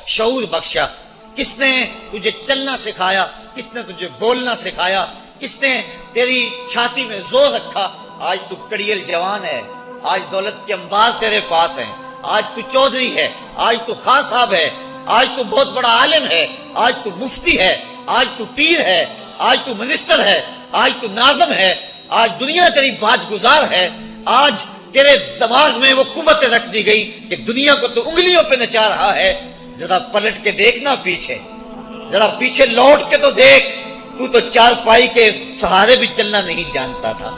شعور بخشا؟ کس نے تجھے چلنا سکھایا؟ کس نے تجھے بولنا سکھایا؟ کس نے تیری چھاتی میں زور رکھا؟ آج تو کڑیل جوان ہے، آج دولت کے انبار تیرے پاس ہیں، آج تو چودھری ہے، آج تو خان صاحب ہے، آج تو بہت بڑا عالم ہے، آج تو مفتی ہے، آج تو پیر ہے، آج تو منسٹر ہے، آج تو ناظم ہے، آج دنیا تیری بات گزار ہے، آج تیرے دماغ میں وہ قوت رکھ دی گئی کہ دنیا کو تو انگلیوں پہ نچا رہا ہے۔ ذرا پلٹ کے دیکھنا پیچھے، ذرا پیچھے لوٹ کے تو دیکھ، تو چار پائی کے سہارے بھی چلنا نہیں جانتا تھا،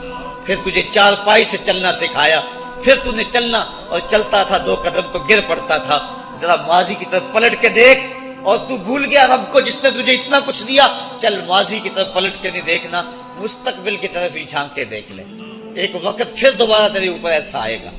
پھر تجھے چار پائی سے چلنا سکھایا، پھر تو نے چلنا اور چلتا تھا، 2 قدم تو گر پڑتا تھا۔ ذرا ماضی کی طرف پلٹ کے دیکھ، اور تو بھول گیا رب کو جس نے تجھے اتنا کچھ دیا۔ چل ماضی کی طرف پلٹ کے نہیں دیکھنا، مستقبل کی طرف ہی جھانک کے دیکھ لے۔ ایک وقت پھر دوبارہ تیرے اوپر ایسا آئے گا،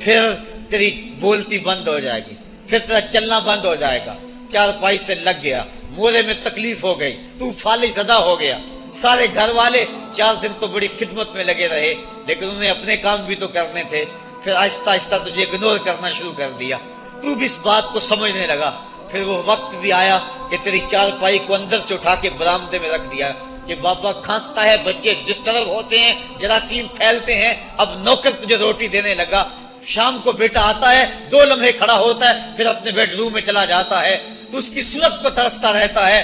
پھر تیری بولتی بند ہو جائے گی، پھر تیرا چلنا بند ہو جائے گا۔ چار پائی سے لگ گیا، مورے میں تکلیف ہو گئی، تو فالج زدہ ہو گیا۔ سارے گھر والے 4 دن تو بڑی خدمت میں لگے رہے، لیکن انہیں اپنے کام بھی تو کرنے تھے، پھر آہستہ آہستہ تجھے اگنور کرنا شروع کر دیا۔ تو بھی اس بات کو سمجھنے لگا۔ پھر وہ وقت بھی آیا کہ تیری چار پائی کو اندر سے اٹھا کے برآمدے میں رکھ دیا کہ بابا کھانستا ہے، بچے ڈسٹرب ہوتے ہیں، جراثیم پھیلتے ہیں، اب نوکر تجھے روٹی دینے لگا۔ شام کو بیٹا آتا ہے، 2 لمحے کھڑا ہوتا ہے، پھر اپنے بیڈ روم میں چلا جاتا ہے، تو اس کی صورت کو ترستا رہتا ہے۔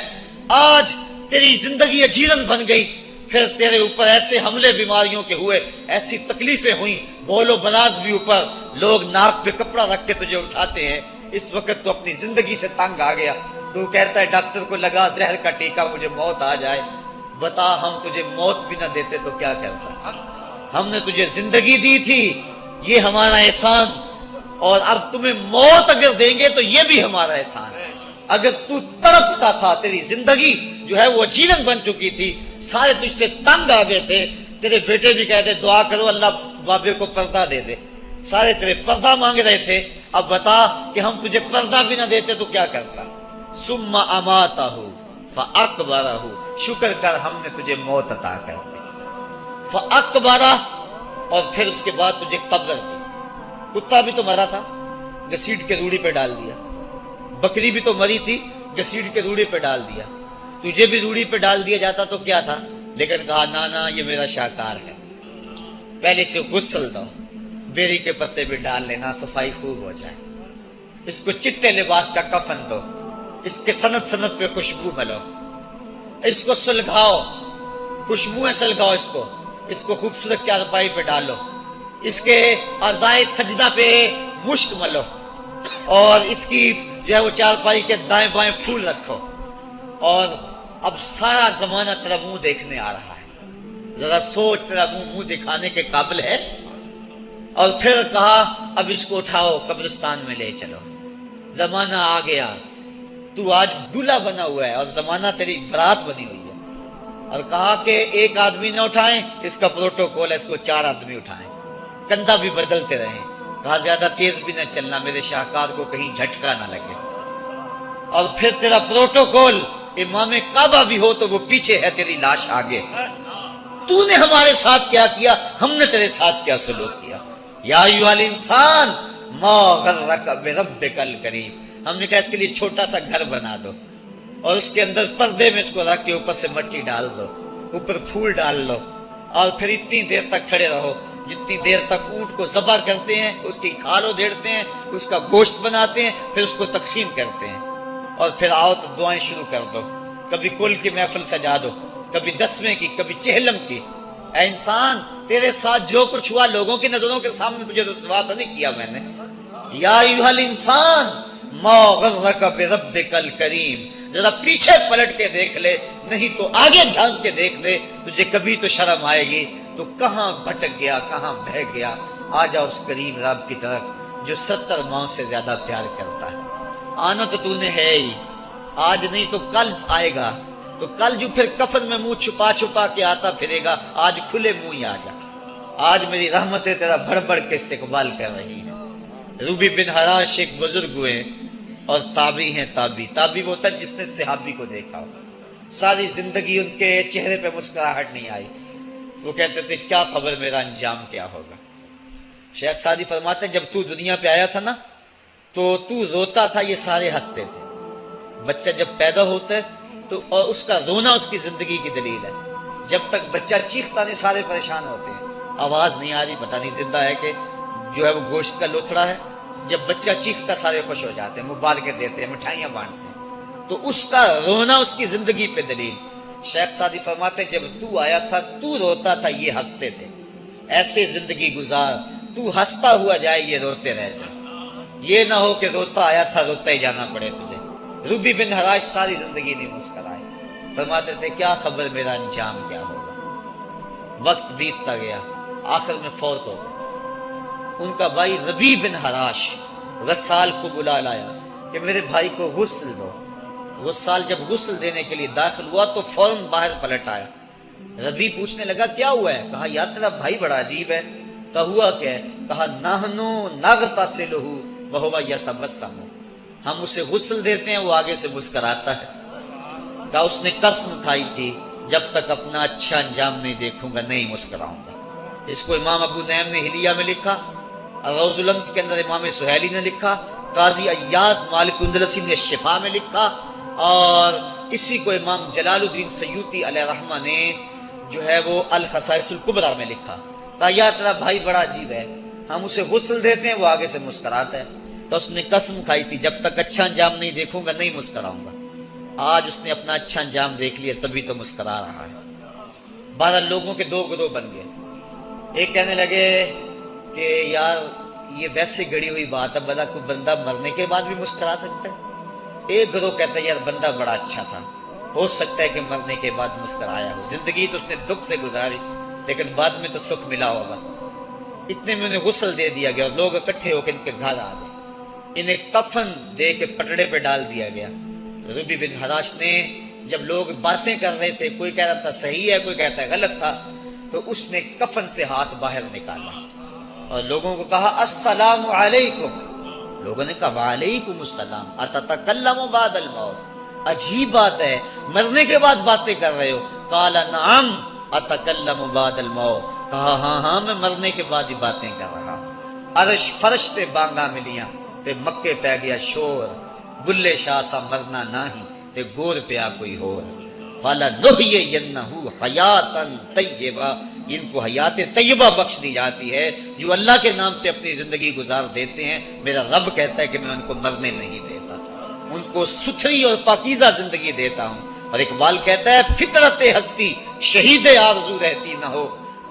آج تیری زندگی اجیرن بن گئی، پھر تیرے اوپر ایسے حملے بیماریوں کے ہوئے، ایسی تکلیفیں ہوئیں، بول و براز بھی اوپر، لوگ ناک پہ کپڑا رکھ کے تجھے اٹھاتے ہیں۔ اس وقت تو اپنی زندگی سے تنگ آ گیا، تو کہتا ہے ڈاکٹر کو لگا زہر کا ٹیکہ، مجھے موت آ جائے۔ بتا ہم تجھے موت بھی نہ دیتے تو کیا کرتا؟ ہم نے تجھے زندگی دی تھی، یہ ہمارا احسان، اور اب تمہیں موت اگر دیں گے تو یہ بھی ہمارا احسان ہے۔ اگر تو تڑپتا تھا، تیری زندگی جو ہے وہ جیون بن چکی تھی، سارے تجھ سے تنگ آ گئے تھے، تیرے بیٹے بھی کہتے دعا کرو اللہ بابے کو پردہ دے دے، سارے تیرے پردہ مانگ رہے تھے، اب بتا کہ ہم تجھے پردہ بھی نہ دیتے تو کیا کرتا؟ ثم اماتہ فاقبرہ، شکر کر ہم نے تجھے موت عطا کر دی، فاقبرہ، اور پھر اس کے بعد تجھے قبر دی۔ کتا بھی تو مرا تھا، گھسیٹ کے روڑی پہ ڈال دیا، بکری بھی تو مری تھی، گھسیٹ کے روڑی پہ ڈال دیا، تجھے بھی روڑی پہ ڈال دیا جاتا تو کیا تھا؟ لیکن کہا نانا یہ میرا شاہکار ہے، پہلے سے غسل دو، بیری کے پتے بھی ڈال لینا، صفائی خوب ہو جائے، اس کو چٹے لباس کا کفن دو، اس کے سند سند پہ خوشبو ملو، اس کو سلگھاؤ، خوشبوئیں سلگھاؤ، اس کو خوبصورت چارپائی پہ ڈالو، اس کے اعضائے سجدہ پہ مشک ملو، اور اس کی جو ہے وہ چارپائی کے دائیں بائیں پھول رکھو، اور اب سارا زمانہ تیرا منہ دیکھنے آ رہا ہے، ذرا سوچ تیرا منہ دکھانے کے قابل ہے؟ اور پھر کہا اب اس کو اٹھاؤ قبرستان میں لے چلو، زمانہ آ گیا، تو آج دلہا بنا ہوا ہے اور زمانہ تیری برات بنی ہوئی ہے، اور کہا کہ ایک آدمی نہ اٹھائیں، اس کا پروٹوکول ہے، اس کو 4 آدمی اٹھائیں، کندھا بھی بدلتے رہیں، کہا زیادہ تیز بھی نہ چلنا، میرے شاہکار کو کہیں جھٹکا نہ لگے، اور پھر تیرا پروٹوکول امام کعبہ بھی ہو تو وہ پیچھے ہے، تیری لاش آگے۔ تو نے ہمارے ساتھ کیا کیا، ہم نے تیرے ساتھ کیا سلوک کیا؟ یا ایھا الانسان ما غرک بربک الکریم، ہم نے کہا اس کے لیے چھوٹا سا گھر بنا دو، اور اس کے اندر پردے میں اس کو رکھ کے اوپر سے مٹی ڈال دو، اوپر پھول ڈال لو، اور پھر اتنی دیر تک کھڑے رہو جتنی دیر تک اونٹ کو ذبح کرتے ہیں، اس کی کھال ادھیڑتے ہیں، اس کا گوشت بناتے ہیں، پھر اس کو تقسیم کرتے ہیں، اور پھر آؤ تو دعائیں شروع کر دو، کبھی کل کی محفل سجا دو، کبھی 10ویں کی، کبھی چہلم کی۔ اے انسان، تیرے ساتھ جو کچھ ہوا لوگوں کی نظروں کے سامنے تجھے رسوا تو نہیں کیا میں نے؟ یا ایھا الانسان ما غرک بربک الکریم، ذرا پیچھے پلٹ کے دیکھ لے، نہیں تو آگے جھانک کے دیکھ لے، تجھے کبھی تو شرم آئے گی، تو کہاں بھٹک گیا، کہاں بہہ گیا۔ آ جا اس کریم رب کی طرف جو 70 ماؤں سے زیادہ پیار کرتا ہے۔ آنا تو نے ہے ہی، آج نہیں تو کل آئے گا، تو کل جو پھر کفن میں منہ چھپا چھپا کے آتا پھرے گا، آج کھلے منہ ہی آ جا۔ آج میری رحمتیں تیرا بڑھ بڑھ کے استقبال کر رہی ہیں۔ روبی بن حراش ایک بزرگ ہوئے اور تابعی ہیں، تابعی وہ تھا جس نے صحابی کو دیکھا ہو، ساری زندگی ان کے چہرے پہ مسکراہٹ نہیں آئی، وہ کہتے تھے کیا خبر میرا انجام کیا ہوگا۔ شیخ سعدی فرماتے ہیں جب تو دنیا پہ آیا تھا نا تو روتا تھا، یہ سارے ہنستے تھے، بچہ جب پیدا ہوتا ہے تو اور اس کا رونا اس کی زندگی کی دلیل ہے. جب تک بچہ چیختا نہیں سارے پریشان ہوتے ہیں, آواز نہیں آ رہی, پتہ نہیں زندہ ہے کہ جو ہے وہ گوشت کا لوتھڑا ہے. جب بچہ چیختا سارے خوش ہو جاتے ہیں, مبارکیں دیتے ہیں, مٹھائیاں بانٹتے ہیں. تو اس کا رونا اس کی زندگی پہ دلیل. شیخ سعدی فرماتے ہیں جب تو آیا تھا تو روتا تھا یہ ہنستے تھے, ایسے زندگی گزار تو ہنستا ہوا جائے یہ روتے رہ جائے. یہ نہ ہو کہ روتا آیا تھا روتا ہی جانا پڑے تجھے. روبی بن حراش ساری زندگی نہیں مسکرائے, فرماتے تھے کیا خبر میرا انجام کیا ہوگا. وقت بیتتا گیا, آخر میں فوت ہو گئے. ان کا بھائی ربی بن حراش غسال کو بلا لایا کہ میرے بھائی کو غسل دو. غسال جب غسل دینے کے لیے داخل ہوا تو فوراً باہر پلٹ آیا. ربی پوچھنے لگا کیا ہوا ہے؟ کہا یا تیرا بھائی بڑا عجیب ہے. کہا ہوا کیا ہے؟ کہا نحنو نغتسلہ وہو یتبسم, ہم اسے غسل دیتے ہیں وہ آگے سے مسکراتا ہے. کہا اس نے قسم کھائی تھی جب تک اپنا اچھا انجام نہیں دیکھوں گا نہیں مسکراؤں گا. اس کو امام ابو نعیم نے حلیہ میں لکھا, روز الانف کے اندر امام سہیلی نے لکھا, قاضی ایاز مالک اندلسی نے شفا میں لکھا, اور اسی کو امام جلال الدین سیوطی علیہ رحمہ نے جو ہے وہ الخصائص الکبریٰ میں لکھا. کہا یا تیرا بھائی بڑا عجیب ہے, ہم اسے غسل دیتے ہیں وہ آگے سے مسکراتا ہے. تو اس نے قسم کھائی تھی جب تک اچھا انجام نہیں دیکھوں گا نہیں مسکراؤں گا. آج اس نے اپنا اچھا انجام دیکھ لیا تبھی تو مسکرا رہا ہے. 12 لوگوں کے 2 گروہ بن گئے. ایک کہنے لگے کہ یار یہ ویسے گڑی ہوئی بات ہے, بلا کوئی بندہ مرنے کے بعد بھی مسکرا سکتا ہے. ایک گروہ کہتا ہے یار بندہ بڑا اچھا تھا, ہو سکتا ہے کہ مرنے کے بعد مسکرایا ہو. زندگی تو اس نے دکھ سے گزاری لیکن بعد میں تو سکھ ملا ہوگا. اتنے میں انہیں غسل دے دیا گیا اور لوگ اکٹھے ہو کے ان کے گھر آ گئے. انہیں کفن دے کے پٹڑے پہ ڈال دیا گیا. ربی بن حراش نے جب لوگ باتیں کر رہے تھے, کوئی کہہ رہا تھا صحیح ہے کوئی کہتا ہے غلط تھا, تو اس نے کفن سے ہاتھ باہر نکالا اور لوگوں کو کہا السلام علیکم. لوگوں نے کہا وعلیکم السلام, اتتکلم بعد الموت, عجیب بات ہے مرنے کے بعد باتیں کر رہے ہو. قال نعم اتکلم بعد الموت, کہا ہاں ہاں میں مرنے کے بعد ہی باتیں کر رہا ہوں. عرش فرش تے بانگا ملیاں تے مکے پہ گیا شور, بلے شاہ سا مرنا نہیں تے گور پیا کوئی ہور. فَلَنُحْيِيَنَّهُ حَيَاتًا طَيِّبَةً, ان کو حیات طیبہ بخش دی جاتی ہے جو اللہ کے نام پہ اپنی زندگی گزار دیتے ہیں. میرا رب کہتا ہے کہ میں ان کو مرنے نہیں دیتا, ان کو ستھری اور پاکیزہ زندگی دیتا ہوں. اور اقبال کہتا ہے فطرت ہستی شہید آرزو رہتی نہ ہو,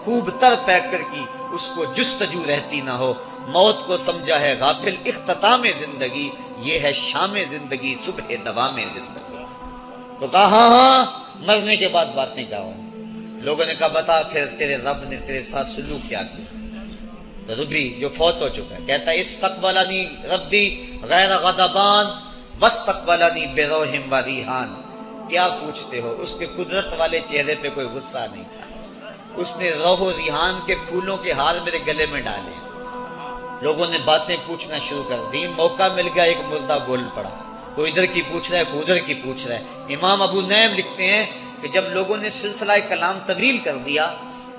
خوب تر پیکر کی اس کو جستجو رہتی نہ ہو. موت کو سمجھا ہے غافل اختتام زندگی, یہ ہے شام زندگی صبح دوام زندگی. تو کہا ہاں ہاں مرنے کے بعد باتیں کروں. لوگوں نے کہا بتا پھر تیرے رب نے تیرے ساتھ سلوک کیا کیا. تو ربی جو فوت ہو چکا ہے کہتا ہے استقبلنی ربی غیر غضبان واستقبلنی بروح و ریحان. کیا پوچھتے ہو, اس کے قدرت والے چہرے پہ کوئی غصہ نہیں تھا. اس نے روح و ریحان کے پھولوں کے ہار میرے گلے میں ڈالے. لوگوں نے باتیں پوچھنا شروع کر دی. موقع مل گیا ایک مردہ بول پڑا, کوئی ادھر کی پوچھ رہا ہے کوئی ادھر کی پوچھ رہا ہے. امام ابو نعیم لکھتے ہیں کہ جب لوگوں نے سلسلہ کلام طویل کر دیا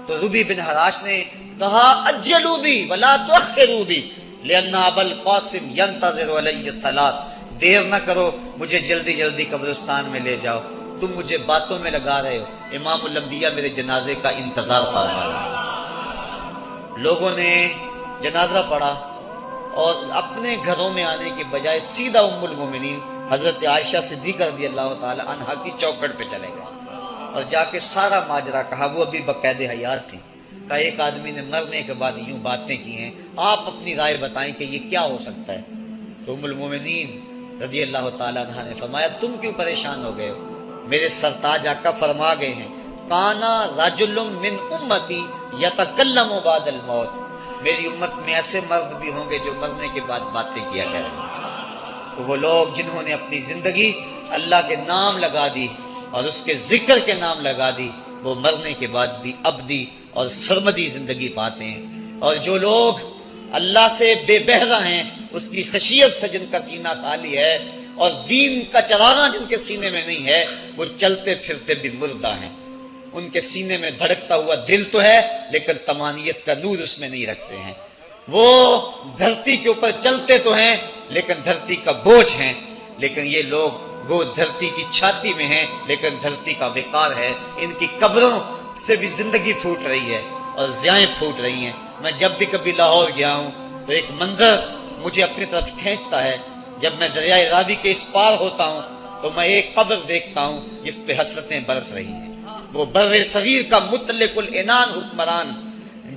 تو ربی بن حراش نے کہا اجلوا بی ولا تؤخروا بی لان ابا القاسم ينتظر علی الصلاۃ, دیر نہ کرو مجھے جلدی جلدی قبرستان میں لے جاؤ, تم مجھے باتوں میں لگا رہے ہو, امام الانبیاء میرے جنازے کا انتظار فرما رہے ہیں. لوگوں نے جنازہ پڑھا اور اپنے گھروں میں آنے کے بجائے سیدھا ام المومنین حضرت عائشہ صدیقہ رضی اللہ تعالی عنہا کی چوکھٹ پہ چلے گئے اور جا کے سارا ماجرا کہا. وہ ابھی بقید حیات تھی. کہا ایک آدمی نے مرنے کے بعد یوں باتیں کی ہیں, آپ اپنی رائے بتائیں کہ یہ کیا ہو سکتا ہے. تو ام المومنین رضی اللہ تعالی عنہا نے فرمایا تم کیوں پریشان ہو گئے ہو, میرے سرتاج آقا فرما گئے ہیں کانا رجل من امتی یتکلم بعد الموت, میری امت میں ایسے مرد بھی ہوں گے جو مرنے کے بعد باتیں کیا کریں گے. تو وہ لوگ جنہوں نے اپنی زندگی اللہ کے نام لگا دی اور اس کے ذکر کے نام لگا دی, وہ مرنے کے بعد بھی ابدی اور سرمدی زندگی پاتے ہیں. اور جو لوگ اللہ سے بے بہرہ ہیں, اس کی خشیت سے جن کا سینہ خالی ہے اور دین کا چراغاں جن کے سینے میں نہیں ہے, وہ چلتے پھرتے بھی مردہ ہیں. ان کے سینے میں دھڑکتا ہوا دل تو ہے لیکن تمانیت کا نور اس میں نہیں رکھتے ہیں. وہ دھرتی کے اوپر چلتے تو ہیں لیکن دھرتی کا بوجھ ہیں. لیکن یہ لوگ وہ دھرتی کی چھاتی میں ہیں لیکن دھرتی کا وقار ہے. ان کی قبروں سے بھی زندگی پھوٹ رہی ہے اور ضیائیں پھوٹ رہی ہیں. میں جب بھی کبھی لاہور گیا ہوں تو ایک منظر مجھے اپنی طرف کھینچتا ہے. جب میں دریائے راوی کے اس پار ہوتا ہوں تو میں ایک قبر دیکھتا ہوں جس پہ حسرتیں برس رہی ہیں. وہ بر صغیر کا مطلق العنان حکمران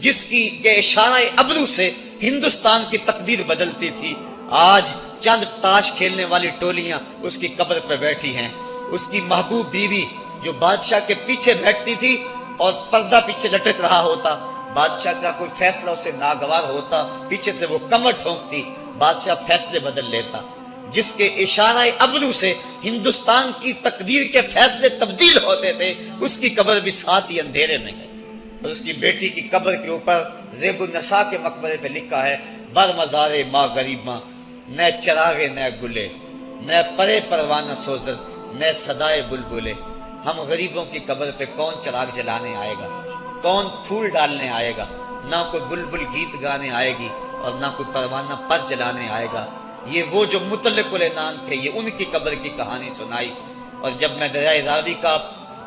جس کی کے اشارہ ابرو سے ہندوستان کی تقدیر بدلتی تھی، آج چند تاش کھیلنے والی ٹولیاں اس کی قبر پہ بیٹھی ہیں. اس کی محبوب بیوی جو بادشاہ کے پیچھے بیٹھتی تھی اور پردہ پیچھے لٹک رہا ہوتا، بادشاہ کا کوئی فیصلہ اسے ناگوار ہوتا، پیچھے سے وہ کمر ٹھونکتی، بادشاہ فیصلے بدل لیتا. جس کے اشارہ ابرو سے ہندوستان کی تقدیر کے فیصلے تبدیل ہوتے تھے، اس کی قبر بھی ساتھ ہی اندھیرے میں ہے. اور اس کی بیٹی کی قبر کے اوپر زیب النساء کے مقبرے پہ لکھا ہے: بر مزار ماں غریب ماں، نہ چراغے نہ گلے، نہ پرے پروانہ سوزد، نہ صدائے بلبلے. ہم غریبوں کی قبر پہ کون چراغ جلانے آئے گا، کون پھول ڈالنے آئے گا؟ نہ کوئی بلبل گیت گانے آئے گی اور نہ کوئی پروانہ پر جلانے آئے گا. یہ وہ جو مطلق العنان تھے، یہ ان کی قبر کی کہانی سنائی. اور جب میں دریائے راوی کا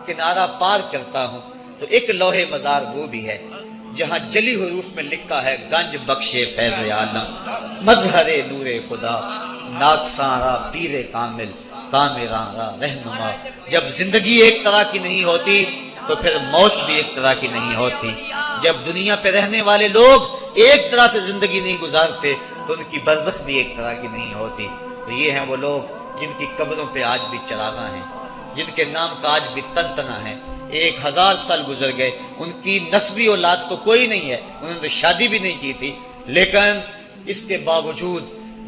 کنارہ پار کرتا ہوں تو ایک لوح مزار وہ بھی ہے جہاں جلی حروف میں لکھا ہے: گنج بخشے فیض عالم، مظہر نور خدا، ناکساں پیر کامل، کامراں رہنما. جب زندگی ایک طرح کی نہیں ہوتی تو پھر موت بھی ایک طرح کی نہیں ہوتی. جب دنیا پہ رہنے والے لوگ ایک طرح سے زندگی نہیں گزارتے تو ان کی برزخ بھی ایک طرح کی نہیں ہوتی. تو یہ ہیں وہ لوگ جن کی قبروں پہ آج بھی چراغاں ہیں، جن کے نام کا آج بھی تنتنا ہے. 1000 سال گزر گئے، ان کی نسبی اولاد تو کوئی نہیں ہے، انہوں نے شادی بھی نہیں کی تھی، لیکن اس کے باوجود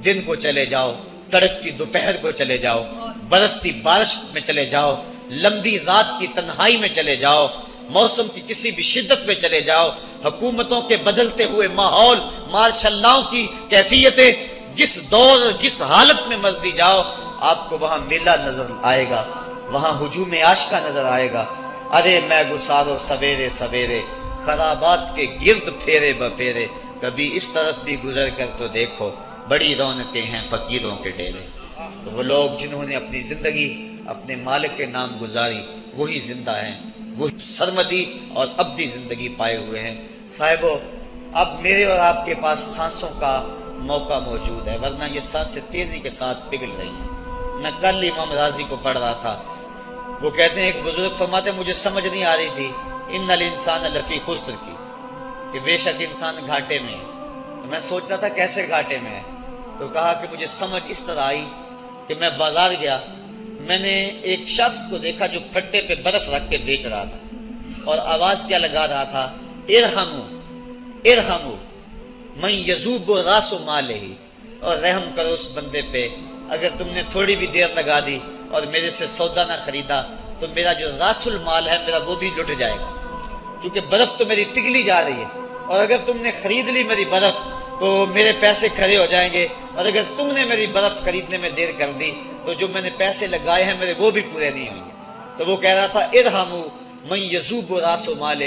دن کو چلے جاؤ، کڑکتی دوپہر کو چلے جاؤ، برستی بارش میں چلے جاؤ، لمبی رات کی تنہائی میں چلے جاؤ، موسم کی کسی بھی شدت میں چلے جاؤ، حکومتوں کے بدلتے ہوئے ماحول، مارشل لاؤ کی کیفیتیں، جس دور جس حالت میں مرضی جاؤ، آپ کو وہاں میلہ نظر آئے گا، وہاں ہجوم عاشقہ نظر آئے گا. ارے میں گسارو سویرے سویرے، خرابات کے گرد پھیرے بپھیرے، کبھی اس طرف بھی گزر کر تو دیکھو، بڑی رونقیں ہیں فقیروں کے ڈیرے. تو وہ لوگ جنہوں نے اپنی زندگی اپنے مالک کے نام گزاری، وہی زندہ ہیں، وہ سرمدی اور ابدی زندگی پائے ہوئے ہیں. صاحبو، اب میرے اور آپ کے پاس سانسوں کا موقع موجود ہے، ورنہ یہ سانسیں تیزی کے ساتھ پگھل رہی ہیں. میں کل امام راضی کو پڑھ رہا تھا، وہ کہتے ہیں، ایک بزرگ فرماتے مجھے سمجھ نہیں آ رہی تھی ان الانسان لفی خسر کی، کہ بے شک انسان گھاٹے میں ہے. تو میں سوچ رہا تھا کیسے گھاٹے میں ہے، تو کہا کہ مجھے سمجھ اس طرح آئی کہ میں بازار گیا، میں نے ایک شخص کو دیکھا جو پھٹے پہ برف رکھ کے بیچ رہا تھا، اور آواز کیا لگا رہا تھا: ارحمو ارحمو من یذوب راس مالہ، اور رحم کرو اس بندے پہ، اگر تم نے تھوڑی بھی دیر لگا دی اور میرے سے سودا نہ خریدا تو میرا جو راس المال ہے میرا وہ بھی لٹ جائے گا، کیونکہ برف تو میری پگھلی جا رہی ہے، اور اگر تم نے خرید لی میری برف تو میرے پیسے کھڑے ہو جائیں گے، اور اگر تم نے میری برف خریدنے میں دیر کر دی تو جو میں نے پیسے لگائے ہیں میرے وہ بھی پورے نہیں ہوں گے. تو وہ کہہ رہا تھا ارحمو من یذوب راس مالہ،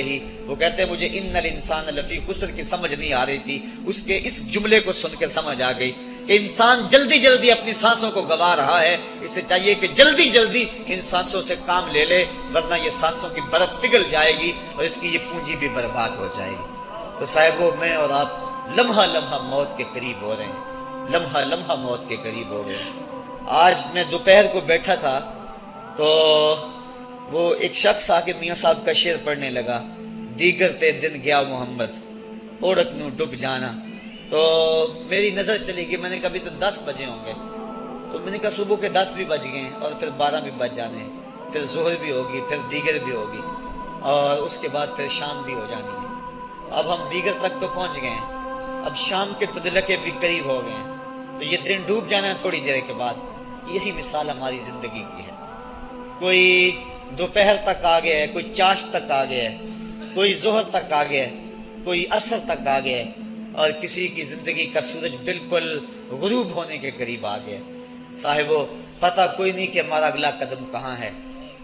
وہ کہتے ہیں مجھے ان الانسان لفی خسر کی سمجھ نہیں آ رہی تھی، اس کے اس جملے کو سن کے سمجھ آ گئی کہ انسان جلدی جلدی اپنی سانسوں کو گنوا رہا ہے، اسے چاہیے کہ جلدی جلدی ان سانسوں سے کام لے لے، ورنہ یہ سانسوں کی برف پگھل جائے گی اور اس کی یہ پونجی بھی برباد ہو جائے گی. تو صاحبو، میں اور آپ لمحہ لمحہ موت کے قریب ہو رہے ہیں، لمحہ لمحہ موت کے قریب ہو رہے ہیں. آج میں دوپہر کو بیٹھا تھا تو وہ ایک شخص آ کے میاں صاحب کا شعر پڑھنے لگا: دیگر تے دن گیا محمد، اوڑک نو ڈب جانا. تو میری نظر چلی گئی، میں نے کبھی تو 10 بجے ہوں گے، تو میں نے کہا صبح کے 10 بھی بج گئے اور پھر 12 بھی بج جانے ہیں، پھر ظہر بھی ہوگی، پھر دیگر بھی ہوگی، اور اس کے بعد پھر شام بھی ہو جانی ہے. اب ہم دیگر تک تو پہنچ گئے ہیں، اب شام کے تدلکے بھی قریب ہو گئے ہیں، تو یہ دن ڈوب جانا ہے تھوڑی دیر کے بعد. یہی مثال ہماری زندگی کی ہے. کوئی دوپہر تک آ گیا ہے، کوئی چاش تک آ گیا ہے، کوئی ظہر تک آ گیا ہے، کوئی عصر تک آ گیا ہے، اور کسی کی زندگی کا سورج بالکل غروب ہونے کے قریب آ گیا. صاحبو، پتہ کوئی نہیں کہ ہمارا اگلا قدم کہاں ہے.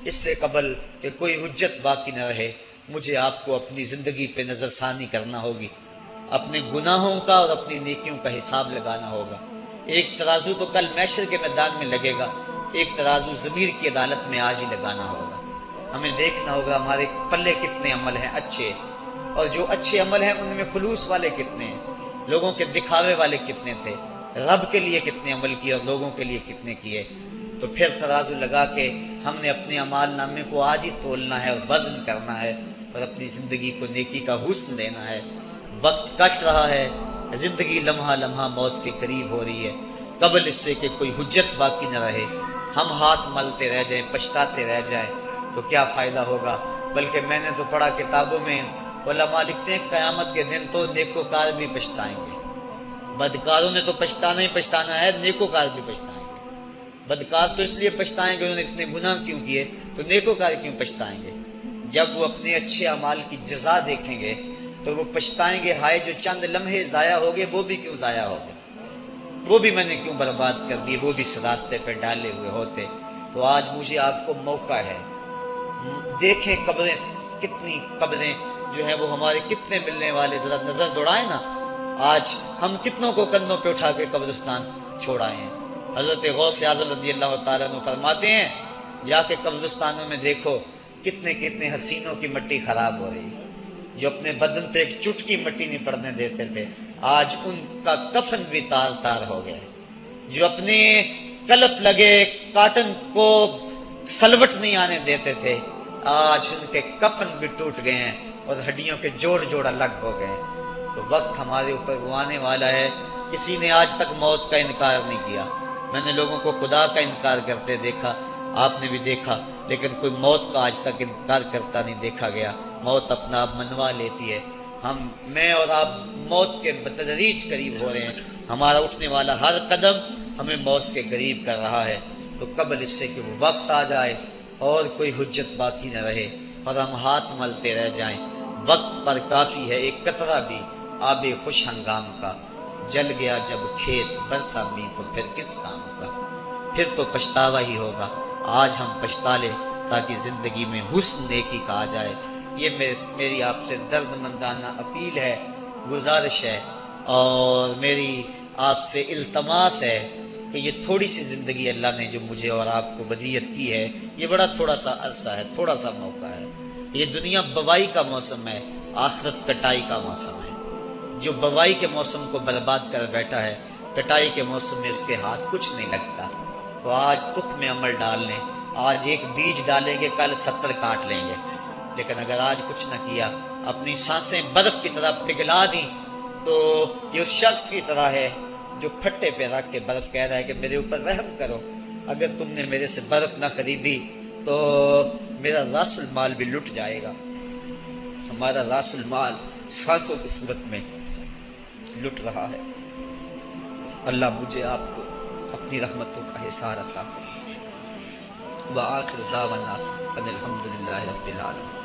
اس سے قبل کہ کوئی حجت باقی نہ رہے، مجھے آپ کو اپنی زندگی پہ نظر ثانی کرنا ہوگی، اپنے گناہوں کا اور اپنی نیکیوں کا حساب لگانا ہوگا. ایک ترازو تو کل محشر کے میدان میں لگے گا، ایک ترازو ضمیر کی عدالت میں آج ہی لگانا ہوگا. ہمیں دیکھنا ہوگا ہمارے پلے کتنے عمل ہیں اچھے، اور جو اچھے عمل ہیں ان میں خلوص والے کتنے ہیں، لوگوں کے دکھاوے والے کتنے تھے، رب کے لیے کتنے عمل کیے اور لوگوں کے لیے کتنے کیے. تو پھر ترازو لگا کے ہم نے اپنے اعمال نامے کو آج ہی تولنا ہے اور وزن کرنا ہے، اور اپنی زندگی کو نیکی کا حسن دینا ہے. وقت کٹ رہا ہے، زندگی لمحہ لمحہ موت کے قریب ہو رہی ہے. قبل اس سے کہ کوئی حجت باقی نہ رہے، ہم ہاتھ ملتے رہ جائیں، پچھتاتے رہ جائیں تو کیا فائدہ ہوگا. بلکہ میں نے تو پڑھا کتابوں میں، علماء لکھتے ہیں قیامت کے دن تو نیکوکار بھی پچھتائیں گے. بدکاروں نے تو پچھتانا ہی پچھتانا ہے، نیکوکار بھی پچھتائیں گے. بدکار تو اس لیے پچھتائیں گے انہوں نے اتنے گناہ کیوں کیے، تو نیکوکار کیوں پچھتائیں گے. جب وہ اپنے اچھے اعمال کی جزا دیکھیں گے تو وہ پچھتائیں گے، ہائے جو چند لمحے ضائع ہو گئے وہ بھی کیوں ضائع ہو گئے، وہ بھی میں نے کیوں برباد کر دیے، وہ بھی اس راستے پہ ڈالے ہوئے ہوتے. تو آج مجھے آپ کو موقع ہے، دیکھیں قبریں، کتنی قبریں جو ہیں وہ ہمارے کتنے ملنے والے، ذرا نظر دوڑائیں نا. آج ہم کتنوں کو کندھوں پہ اٹھا کے قبرستان چھوڑائے ہیں. حضرت غوث اعظم رضی اللہ تعالیٰ عنہ فرماتے ہیں جا کے قبرستانوں میں دیکھو کتنے کتنے حسینوں کی مٹی خراب ہو رہی، جو اپنے بدن پہ ایک چٹکی مٹی نہیں پڑنے دیتے تھے، آج ان کا کفن بھی تار تار ہو گیا. جو اپنے کلف لگے کاٹن کو سلوٹ نہیں آنے دیتے تھے، آج ان کے کفن بھی ٹوٹ گئے ہیں اور ہڈیوں کے جوڑ جوڑ الگ ہو گئے ہیں. تو وقت ہمارے اوپر وہ آنے والا ہے. کسی نے آج تک موت کا انکار نہیں کیا. میں نے لوگوں کو خدا کا انکار کرتے دیکھا، آپ نے بھی دیکھا، لیکن کوئی موت کا آج تک انکار کرتا نہیں دیکھا گیا. موت اپنا آپ منوا لیتی ہے. میں اور آپ موت کے بتدریج قریب ہو رہے ہیں. ہمارا اٹھنے والا ہر قدم ہمیں موت کے قریب کر رہا ہے. تو قبل اس سے کہ وہ وقت آ جائے اور کوئی حجت باقی نہ رہے اور ہم ہاتھ ملتے رہ جائیں. وقت پر کافی ہے ایک قطرہ بھی آب خوش ہنگام کا، جل گیا جب کھیت برسا می تو پھر کس کام کا. پھر تو پچھتاوا ہی ہوگا. آج ہم پچھتا لیں تاکہ زندگی میں حسن نیکی کا آ جائے. یہ میری آپ سے درد مندانہ اپیل ہے، گزارش ہے، اور میری آپ سے التماس ہے کہ یہ تھوڑی سی زندگی اللہ نے جو مجھے اور آپ کو ودیعت کی ہے، یہ بڑا تھوڑا سا عرصہ ہے، تھوڑا سا موقع ہے. یہ دنیا بوائی کا موسم ہے، آخرت کٹائی کا موسم ہے. جو بوائی کے موسم کو برباد کر بیٹھا ہے، کٹائی کے موسم میں اس کے ہاتھ کچھ نہیں لگتا. تو آج تخم میں عمل ڈال لیں. آج ایک بیج ڈالیں گے، کل 70 کاٹ لیں گے. لیکن اگر آج کچھ نہ کیا، اپنی سانسیں برف کی طرح پگھلا دیں، تو یہ اس شخص کی طرح ہے جو پھٹے پہ رکھ کے برف کہہ رہا ہے کہ میرے اوپر رحم کرو. اگر تم نے میرے سے برف نہ خریدی تو میرا راس المال بھی لٹ جائے گا. ہمارا راس المال سانسوں کی صورت میں لٹ رہا ہے. اللہ مجھے آپ کو اپنی رحمتوں کا حصار عطا فرمائے. وآخر دعوانا ان الحمدللہ رب العالمین.